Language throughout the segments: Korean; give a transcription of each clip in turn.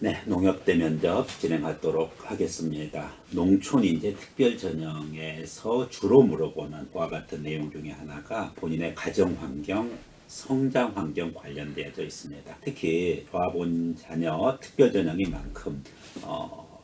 네, 농협대 면접 진행하도록 하겠습니다. 농촌인재 특별전형에서 주로 물어보는 과 같은 내용 중에 하나가 본인의 가정환경, 성장환경 관련되어져 있습니다. 특히 조합원 자녀 특별전형인 만큼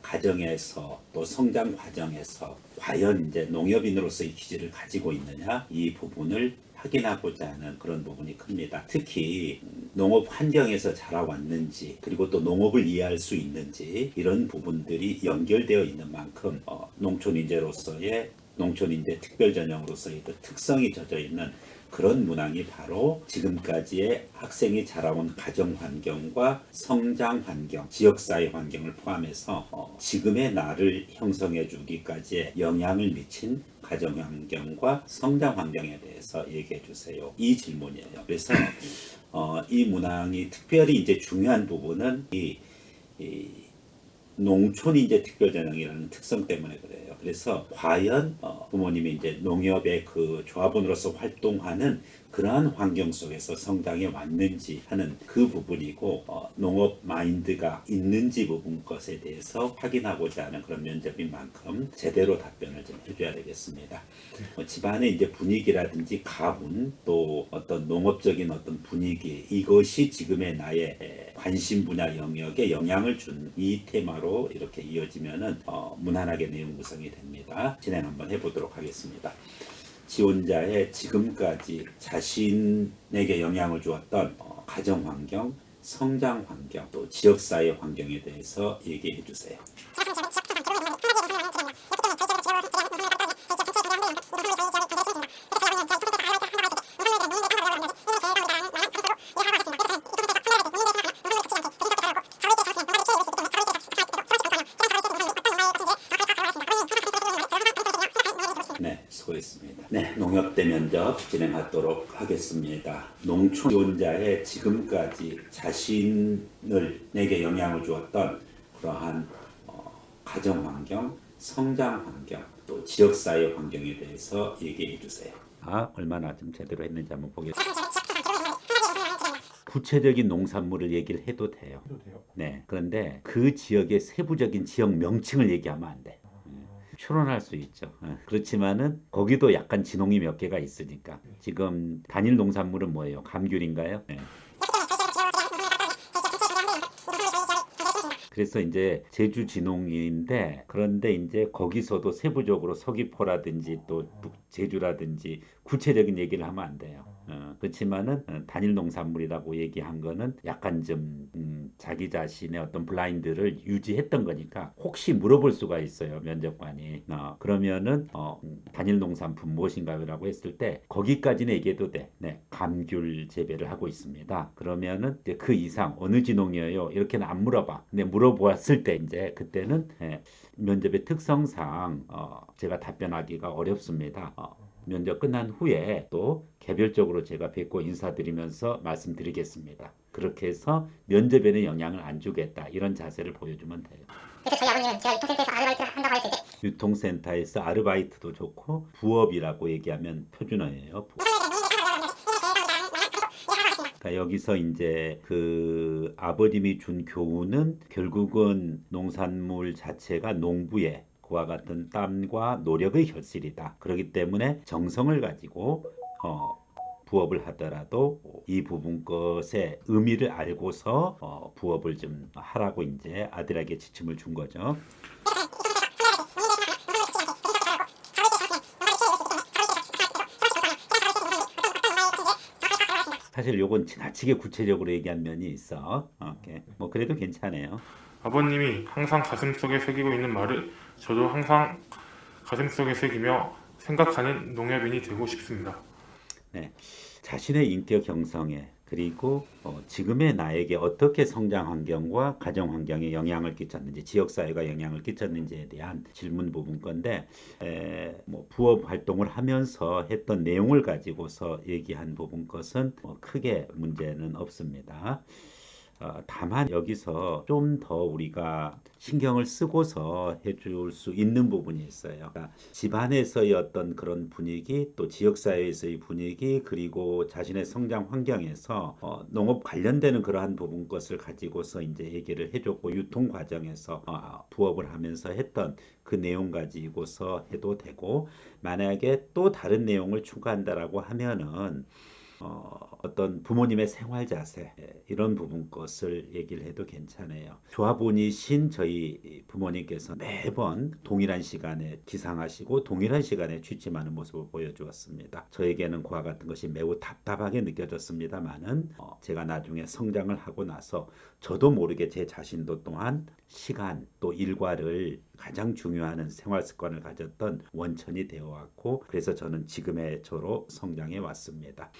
가정에서 또 성장 과정에서 과연 이제 농협인으로서의 기질을 가지고 있느냐, 이 부분을 확인하고자 하는 그런 부분이 큽니다. 특히 농업 환경에서 자라왔는지, 그리고 또 농업을 이해할 수 있는지, 이런 부분들이 연결되어 있는 만큼 농촌인재로서의 농촌인재 특별전형으로서의 그 특성이 젖어 있는 그런 문항이 바로 지금까지의 학생이 자라온 가정 환경과 성장 환경, 지역사회 환경을 포함해서 지금의 나를 형성해 주기까지의 영향을 미친 가정 환경과 성장 환경에 대해서 얘기해 주세요. 이 질문이에요. 그래서 이 문항이 특별히 이제 중요한 부분은 이 농촌인재 특별전형이라는 특성 때문에 그래요. 그래서 과연 부모님이 이제 농협의 그 조합원으로서 활동하는 그러한 환경 속에서 성장해 왔는지 하는 그 부분이고, 농업 마인드가 있는지 부분 것에 대해서 확인하고자 하는 그런 면접인 만큼 제대로 답변을 좀 해줘야 되겠습니다. 집안의 이제 분위기라든지 가훈, 또 어떤 농업적인 어떤 분위기, 이것이 지금의 나의 관심 분야 영역에 영향을 준 이 테마로 이렇게 이어지면은 무난하게 내용 구성이 됩니다. 진행 한번 해보도록 하겠습니다. 지원자의 지금까지 자신에게 영향을 주었던 가정 환경, 성장 환경, 또 지역사회 환경에 대해서 얘기해 주세요. 네, 수고했습니다. 네, 농협대 면접 진행하도록 하겠습니다. 농촌 지원자의 지금까지 자신을 내게 영향을 주었던 그러한 가정 환경, 성장 환경, 또 지역사회 환경에 대해서 얘기해 주세요. 얼마나 좀 제대로 했는지 한번 보겠습니다. 구체적인 농산물을 얘기를 해도 돼요. 네, 그런데 그 지역의 세부적인 지역 명칭을 얘기하면 안 돼. 추론할 수 있죠. 그렇지만은 거기도 약간 진홍이 몇 개가 있으니까. 지금 단일 농산물은 뭐예요? 감귤인가요? 네. 그래서 이제 제주 진홍인데, 그런데 이제 거기서도 세부적으로 서귀포라든지 또 제주라든지 구체적인 얘기를 하면 안 돼요. 그렇지만은 단일 농산물이라고 얘기한 거는 약간 좀 자기 자신의 어떤 블라인드를 유지했던 거니까 혹시 물어볼 수가 있어요, 면접관이. 그러면은 단일 농산품 무엇인가요라고 했을 때 거기까지는 얘기해도 돼. 네, 감귤 재배를 하고 있습니다. 그러면은 이제 그 이상 어느 진홍이에요? 이렇게는 안 물어봐. 근데 물어보았을 때 이제 그때는 면접의 특성상 제가 답변하기가 어렵습니다. 면접 끝난 후에 또 개별적으로 제가 뵙고 인사드리면서 말씀드리겠습니다. 그렇게 해서 면접에는 영향을 안 주겠다, 이런 자세를 보여주면 돼요. 그래서 저희 아버님은 제가 유통센터에서 아르바이트를 한다고 했을 때 유통센터에서 아르바이트도 좋고 부업이라고 얘기하면 표준어예요. 그러니까 여기서 이제 그 아버님이 준 교훈은 결국은 농산물 자체가 농부의 그와 같은 땀과 노력의 결실이다. 그렇기 때문에 정성을 가지고 부업을 하더라도 이 부분 것의 의미를 알고서 부업을 좀 하라고 이제 아들에게 지침을 준 거죠. 사실 요건 지나치게 구체적으로 얘기한 면이 있어. 오케이. 뭐 그래도 괜찮아요. 아버님이 항상 가슴속에 새기고 있는 말을 저도 항상 가슴속에 새기며 생각하는 농협인이 되고 싶습니다. 네. 자신의 인격 형성에, 그리고 지금의 나에게 어떻게 성장 환경과 가정 환경에 영향을 끼쳤는지, 지역 사회가 영향을 끼쳤는지에 대한 질문 부분 건데, 뭐 부업 활동을 하면서 했던 내용을 가지고서 얘기한 부분 것은 크게 문제는 없습니다. 다만 여기서 좀 더 우리가 신경을 쓰고서 해줄 수 있는 부분이 있어요. 그러니까 집안에서의 어떤 그런 분위기, 또 지역사회에서의 분위기, 그리고 자신의 성장 환경에서 농업 관련되는 그러한 부분 것을 가지고서 이제 얘기를 해줬고, 유통 과정에서 부업을 하면서 했던 그 내용 가지고서 해도 되고, 만약에 또 다른 내용을 추가한다라고 하면은 어떤 부모님의 생활 자세 이런 부분 것을 얘기를 해도 괜찮아요. 조합원이신 저희 부모님께서 매번 동일한 시간에 기상하시고 동일한 시간에 취침하는 모습을 보여주었습니다. 저에게는 그와 같은 것이 매우 답답하게 느껴졌습니다만은 제가 나중에 성장을 하고 나서 저도 모르게 제 자신도 또한 시간 또 일과를 가장 중요하는 생활 습관을 가졌던 원천이 되어 왔고, 그래서 저는 지금의 저로 성장해 왔습니다.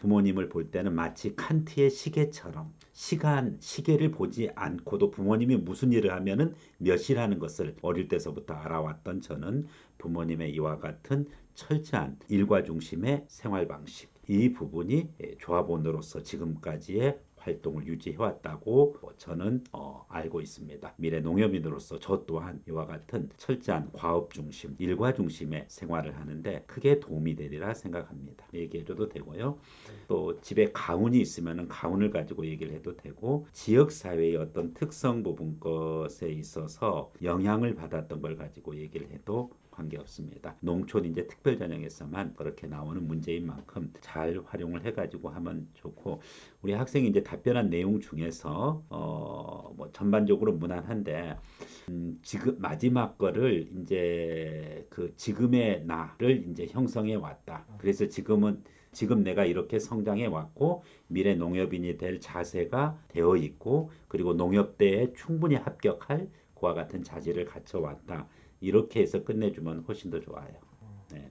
부모님을 볼 때는 마치 칸트의 시계처럼 시계를 보지 않고도 부모님이 무슨 일을 하면은 몇 시라는 것을 어릴 때서부터 알아왔던 저는 부모님의 이와 같은 철저한 일과 중심의 생활 방식, 이 부분이 조합원으로서 지금까지의 활동을 유지해왔다고 저는 알고 있습니다. 미래 농협인으로서 저 또한 이와 같은 철저한 과업 중심, 일과 중심의 생활을 하는데 크게 도움이 되리라 생각합니다. 얘기해줘도 되고요. 또 집에 가훈이 있으면 가훈을 가지고 얘기를 해도 되고, 지역사회의 어떤 특성 부분 것에 있어서 영향을 받았던 걸 가지고 얘기를 해도 관계없습니다. 농촌 이제 특별전형에서만 그렇게 나오는 문제인 만큼 잘 활용을 해가지고 하면 좋고, 우리 학생이 이제 답변한 내용 중에서 뭐 전반적으로 무난한데, 지금 마지막 거를 이제 그 지금의 나를 이제 형성해 왔다. 그래서 지금 내가 이렇게 성장해 왔고 미래 농협인이 될 자세가 되어 있고, 그리고 농협대에 충분히 합격할 그와 같은 자질을 갖춰 왔다. 이렇게 해서 끝내주면 훨씬 더 좋아요. 네.